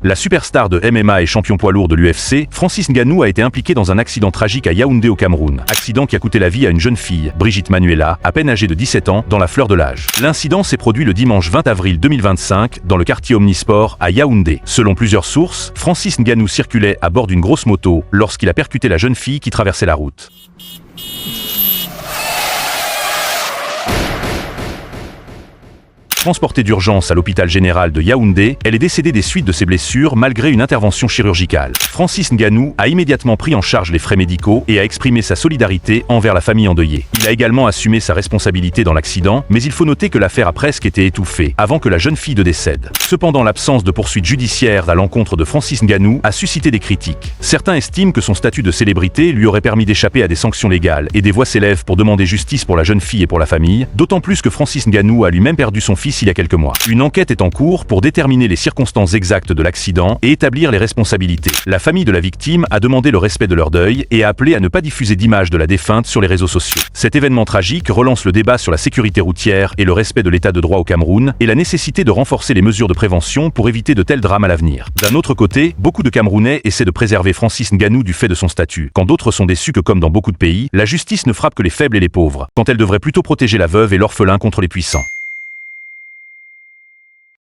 La superstar de MMA et champion poids lourd de l'UFC, Francis Ngannou a été impliqué dans un accident tragique à Yaoundé au Cameroun. Accident qui a coûté la vie à une jeune fille, Brigitte Manuela, à peine âgée de 17 ans, dans la fleur de l'âge. L'incident s'est produit le dimanche 20 avril 2025, dans le quartier Omnisport, à Yaoundé. Selon plusieurs sources, Francis Ngannou circulait à bord d'une grosse moto lorsqu'il a percuté la jeune fille qui traversait la route. Transportée d'urgence à l'hôpital général de Yaoundé, elle est décédée des suites de ses blessures malgré une intervention chirurgicale. Francis Ngannou a immédiatement pris en charge les frais médicaux et a exprimé sa solidarité envers la famille endeuillée. Il a également assumé sa responsabilité dans l'accident, mais il faut noter que l'affaire a presque été étouffée avant que la jeune fille ne décède. Cependant, l'absence de poursuites judiciaires à l'encontre de Francis Ngannou a suscité des critiques. Certains estiment que son statut de célébrité lui aurait permis d'échapper à des sanctions légales et des voix s'élèvent pour demander justice pour la jeune fille et pour la famille, d'autant plus que Francis Ngannou a lui-même perdu son fils il y a quelques mois. Une enquête est en cours pour déterminer les circonstances exactes de l'accident et établir les responsabilités. La famille de la victime a demandé le respect de leur deuil et a appelé à ne pas diffuser d'images de la défunte sur les réseaux sociaux. Cet événement tragique relance le débat sur la sécurité routière et le respect de l'état de droit au Cameroun et la nécessité de renforcer les mesures de prévention pour éviter de tels drames à l'avenir. D'un autre côté, beaucoup de Camerounais essaient de préserver Francis Ngannou du fait de son statut, quand d'autres sont déçus que comme dans beaucoup de pays, la justice ne frappe que les faibles et les pauvres, quand elle devrait plutôt protéger la veuve et l'orphelin contre les puissants.